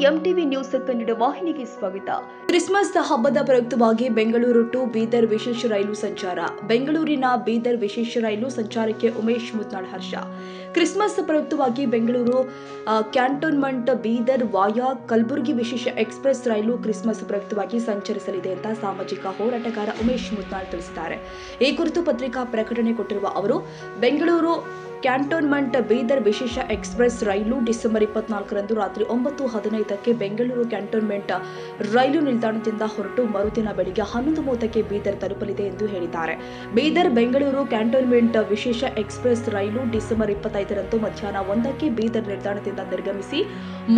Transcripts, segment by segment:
MTV news Kannada ವಾಹಿನಿಗೆ ಸ್ವಾಗತ. Christmas ಹಬ್ಬದ ಪ್ರಯುಕ್ತವಾಗಿ ಬೆಂಗಳೂರು ಟು ಬೀದರ್ ವಿಶೇಷ ರೈಲು ಸಂಚಾರ. ಬೆಂಗಳೂರಿನ ಬೀದರ್ ವಿಶೇಷ ರೈಲು ಸಂಚಾರಕ್ಕೆ ಉಮೇಶ್ ಮುತ್ನಾಳ್ ಹರ್ಷ. ಕ್ರಿಸ್ಮಸ್ ಪ್ರಯುಕ್ತವಾಗಿ ಬೆಂಗಳೂರು ಕ್ಯಾಂಟೋನ್ಮೆಂಟ್ ಬೀದರ್ ವಾಯಾ ಕಲಬುರಗಿ ವಿಶೇಷ ಎಕ್ಸ್ಪ್ರೆಸ್ ರೈಲು ಕ್ರಿಸ್ಮಸ್ ಪ್ರಯುಕ್ತವಾಗಿ ಸಂಚರಿಸಲಿದೆ ಅಂತ ಸಾಮಾಜಿಕ ಹೋರಾಟಗಾರ ಉಮೇಶ್ ಮುತ್ನಾಳ್ ತಿಳಿಸಿದ್ದಾರೆ. ಈ ಕುರಿತು ಪತ್ರಿಕಾ ಪ್ರಕಟಣೆ ಕೊಟ್ಟಿರುವ ಅವರು, ಬೆಂಗಳೂರು ಕ್ಯಾಂಟೋನ್ಮೆಂಟ್ ಬೀದರ್ ವಿಶೇಷ ಎಕ್ಸ್ಪ್ರೆಸ್ ರೈಲು ಡಿಸೆಂಬರ್ 24ರಂದು ರಾತ್ರಿ 9:15ಕ್ಕೆ ಬೆಂಗಳೂರು ಕ್ಯಾಂಟೋನ್ಮೆಂಟ್ ರೈಲು ನಿಲ್ದಾಣದಿಂದ ಹೊರಟು ಮರುದಿನ ಬೆಳಿಗ್ಗೆ 11:30ಕ್ಕೆ ಬೀದರ್ ತಲುಪಲಿದೆ ಎಂದು ಹೇಳಿದ್ದಾರೆ. ಬೀದರ್ ಬೆಂಗಳೂರು ಕ್ಯಾಂಟೋನ್ಮೆಂಟ್ ವಿಶೇಷ ಎಕ್ಸ್ಪ್ರೆಸ್ ರೈಲು ಡಿಸೆಂಬರ್ 25ರಂದು ಮಧ್ಯಾಹ್ನ 1ಕ್ಕೆ ಬೀದರ್ ನಿಲ್ದಾಣದಿಂದ ನಿರ್ಗಮಿಸಿ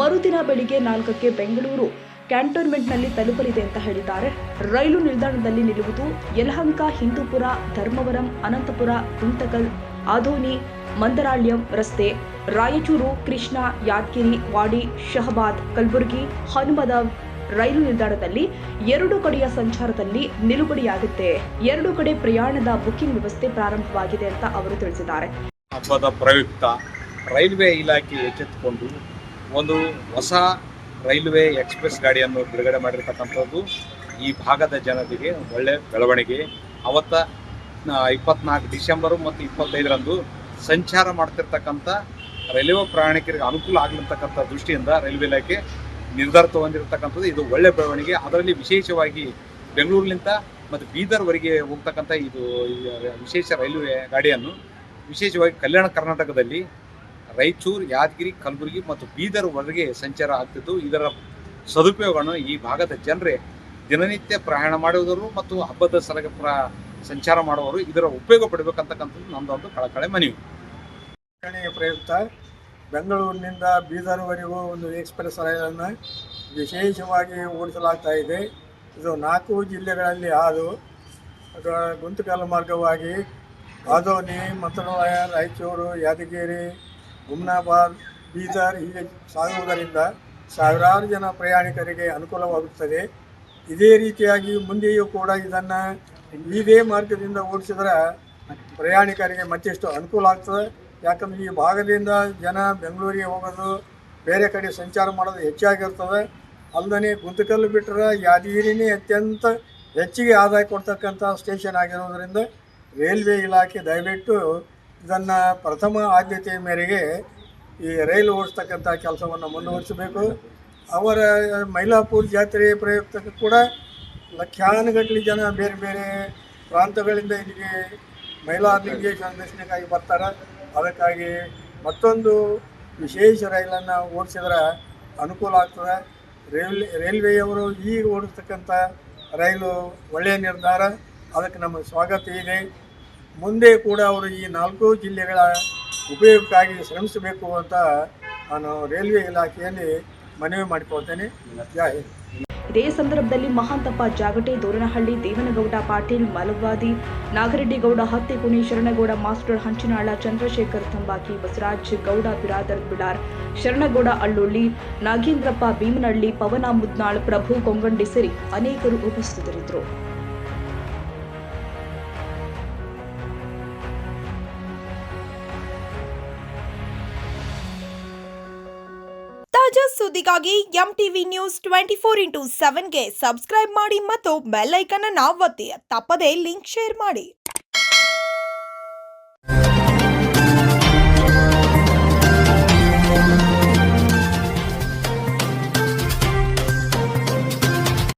ಮರುದಿನ ಬೆಳಿಗ್ಗೆ 4ಕ್ಕೆ ಬೆಂಗಳೂರು ಕ್ಯಾಂಟೋನ್ಮೆಂಟ್ನಲ್ಲಿ ತಲುಪಲಿದೆ ಅಂತ ಹೇಳಿದ್ದಾರೆ. ರೈಲು ನಿಲ್ದಾಣದಲ್ಲಿ ನಿಲ್ಲುವುದು ಯಲಹಂಕ, ಹಿಂದೂಪುರ, ಧರ್ಮವರಂ, ಅನಂತಪುರ, ಗುಂತಕಲ್, ಆದೋನಿ, ಮಂದರಾಳ್ಯಂ ರಸ್ತೆ, ರಾಯಚೂರು, ಕೃಷ್ಣ, ಯಾದಗಿರಿ, ವಾಡಿ, ಶಹಬಾದ್, ಕಲಬುರಗಿ, ಹನುಮದವ್ ರೈಲು ನಿಲ್ದಾಣದಲ್ಲಿ 2 ಕಡೆಯ ಸಂಚಾರದಲ್ಲಿ ನಿಲುಗಡೆಯಾಗುತ್ತೆ. 2 ಕಡೆ ಪ್ರಯಾಣದ ಬುಕಿಂಗ್ ವ್ಯವಸ್ಥೆ ಪ್ರಾರಂಭವಾಗಿದೆ ಅಂತ ಅವರು ತಿಳಿಸಿದ್ದಾರೆ. ಹಬ್ಬದ ಪ್ರಯುಕ್ತ ರೈಲ್ವೆ ಇಲಾಖೆ ಎಚ್ಚೆತ್ತುಕೊಂಡು ಒಂದು ಹೊಸ ರೈಲ್ವೆ ಎಕ್ಸ್ಪ್ರೆಸ್ ಗಾಡಿಯನ್ನು ಬಿಡುಗಡೆ ಮಾಡಿರ್ತಕ್ಕಂಥದ್ದು ಈ ಭಾಗದ ಜನರಿಗೆ ಒಳ್ಳೆ ಬೆಳವಣಿಗೆ. ಅವತ್ತ 24 ಡಿಸೆಂಬರು ಮತ್ತು 25ರಂದು ಸಂಚಾರ ಮಾಡ್ತಿರ್ತಕ್ಕಂಥ ರೈಲ್ವೆ ಪ್ರಯಾಣಿಕರಿಗೆ ಅನುಕೂಲ ಆಗಲಿರ್ತಕ್ಕಂಥ ದೃಷ್ಟಿಯಿಂದ ರೈಲ್ವೆ ಇಲಾಖೆ ನಿರ್ಧಾರ ತಗೊಂಡಿರ್ತಕ್ಕಂಥದ್ದು ಇದು ಒಳ್ಳೆ ಬೆಳವಣಿಗೆ. ಅದರಲ್ಲಿ ವಿಶೇಷವಾಗಿ ಬೆಂಗಳೂರಿನಿಂದ ಮತ್ತು ಬೀದರ್ವರೆಗೆ ಹೋಗ್ತಕ್ಕಂಥ ಇದು ವಿಶೇಷ ರೈಲ್ವೆ ಗಾಡಿಯನ್ನು ವಿಶೇಷವಾಗಿ ಕಲ್ಯಾಣ ಕರ್ನಾಟಕದಲ್ಲಿ ರಾಯಚೂರು, ಯಾದಗಿರಿ, ಕಲಬುರಗಿ ಮತ್ತು ಬೀದರ್ವರೆಗೆ ಸಂಚಾರ ಆಗ್ತಿದ್ದು, ಇದರ ಸದುಪಯೋಗವನ್ನು ಈ ಭಾಗದ ಜನರೇ ದಿನನಿತ್ಯ ಪ್ರಯಾಣ ಮಾಡುವುದರು ಮತ್ತು ಹಬ್ಬದ ಸಂಚಾರ ಮಾಡುವವರು ಇದರ ಉಪಯೋಗ ಪಡಬೇಕಂತಕ್ಕಂಥದ್ದು ನಮ್ಮದೊಂದು ಕಳಕಳೆ ಮನವಿ. ಪ್ರಯುಕ್ತ ಬೆಂಗಳೂರಿನಿಂದ ಬೀದರ್ವರೆಗೂ ಒಂದು ಎಕ್ಸ್ಪ್ರೆಸ್ ರೈಲನ್ನು ವಿಶೇಷವಾಗಿ ಓಡಿಸಲಾಗ್ತಾ ಇದೆ. ಇದು 4 ಜಿಲ್ಲೆಗಳಲ್ಲಿ ಹಾದು ಗುಂತಕಲ್ ಮಾರ್ಗವಾಗಿ ಆದೋನಿ, ಮಂತ್ರಾಲಯ, ರಾಯಚೂರು, ಯಾದಗಿರಿ, ಹುಮ್ನಾಬಾದ್, ಬೀದರ್ ಹೀಗೆ ಸಾಗುವುದರಿಂದ ಸಾವಿರಾರು ಜನ ಪ್ರಯಾಣಿಕರಿಗೆ ಅನುಕೂಲವಾಗುತ್ತದೆ. ಇದೇ ರೀತಿಯಾಗಿ ಮುಂದೆಯೂ ಕೂಡ ಇದನ್ನು ಇದೇ ಮಾರ್ಗದಿಂದ ಓಡಿಸಿದ್ರೆ ಪ್ರಯಾಣಿಕರಿಗೆ ಮತ್ತಿಷ್ಟು ಅನುಕೂಲ ಆಗ್ತದೆ. ಯಾಕಂದರೆ ಈ ಭಾಗದಿಂದ ಜನ ಬೆಂಗಳೂರಿಗೆ ಹೋಗೋದು, ಬೇರೆ ಕಡೆ ಸಂಚಾರ ಮಾಡೋದು ಹೆಚ್ಚಾಗಿರ್ತದೆ. ಅಲ್ಲದೆ ಗುಂತಕಲ್ಲು ಬಿಟ್ಟರೆ ಯಾದಗಿರಿನೇ ಅತ್ಯಂತ ಹೆಚ್ಚಿಗೆ ಆದಾಯ ಕೊಡ್ತಕ್ಕಂಥ ಸ್ಟೇಷನ್ ಆಗಿರೋದರಿಂದ ರೈಲ್ವೆ ಇಲಾಖೆ ದಯವಿಟ್ಟು ಇದನ್ನು ಪ್ರಥಮ ಆದ್ಯತೆಯ ಮೇರೆಗೆ ಈ ರೈಲು ಓಡಿಸ್ತಕ್ಕಂಥ ಕೆಲಸವನ್ನು ಮುಂದುವರಿಸಬೇಕು. ಅವರ ಮೈಲಾಪುರ ಜಾತ್ರೆ ಪ್ರಯುಕ್ತ ಕೂಡ ಲಕ್ಷಾನುಗಟ್ಟಲೆ ಜನ ಬೇರೆ ಬೇರೆ ಪ್ರಾಂತಗಳಿಂದ ಇಲ್ಲಿಗೆ ಮೈಲಾರಲಿಂಗೇಶ್ವರ ದರ್ಶನಕ್ಕಾಗಿ ಬರ್ತಾರೆ. ಅದಕ್ಕಾಗಿ ಮತ್ತೊಂದು ವಿಶೇಷ ರೈಲನ್ನು ಓಡಿಸಿದ್ರೆ ಅನುಕೂಲ ಆಗ್ತದೆ. ರೈಲ್ವೆಯವರು ಈಗ ಓಡಿಸ್ತಕ್ಕಂಥ ರೈಲು ಒಳ್ಳೆಯ ನಿರ್ಧಾರ, ಅದಕ್ಕೆ ನಮ್ಮ ಸ್ವಾಗತ ಇದೆ. ಮುಂದೆ ಕೂಡ ಅವರು ಈ 4 ಜಿಲ್ಲೆಗಳ ಉಪಯೋಗಕ್ಕಾಗಿ ಶ್ರಮಿಸಬೇಕು ಅಂತ ನಾನು ರೈಲ್ವೆ ಇಲಾಖೆಯಲ್ಲಿ ಮನವಿ ಮಾಡಿಕೊಳ್ತೇನೆ. ಜೈ ಹಿಂದ್. ಇದೇ ಸಂದರ್ಭದಲ್ಲಿ ಮಹಾಂತಪ್ಪ ಜಾಗಟೆ, ದೋರನಹಳ್ಳಿ, ದೇವನಗೌಡ ಪಾಟೀಲ್, ಮಲವಾದಿ, ನಾಗರೆಡ್ಡಿಗೌಡ, ಹತ್ತಿಕುಣಿ, ಶರಣಗೌಡ ಮಾಸ್ಟರ್, ಹಂಚಿನಾಳ, ಚಂದ್ರಶೇಖರ್ ತಂಬಾಕಿ, ಬಸವರಾಜ್ ಗೌಡ, ಬಿರಾದರ್ ಬಿಡಾರ್, ಶರಣಗೌಡ ಅಳ್ಳೊಳ್ಳಿ, ನಾಗೇಂದ್ರಪ್ಪ ಭೀಮನಹಳ್ಳಿ, ಪವನ ಮುದ್ನಾಳ್, ಪ್ರಭು ಕೊಂಗಂಡಿ ಸೇರಿ ಅನೇಕರು ಉಪಸ್ಥಿತರಿದ್ದರು. ತಾಜಾ ಸುದ್ದಿಗಾಗಿ ಎಂಟಿವಿ ನ್ಯೂಸ್ 24x7ಗೆ ಸಬ್ಸ್ಕ್ರೈಬ್ ಮಾಡಿ ಮತ್ತು ಬೆಲ್ ಐಕಾನ್ ಅನ್ನು ಒತ್ತಿ. ತಪ್ಪದೇ ಲಿಂಕ್ ಶೇರ್ ಮಾಡಿ.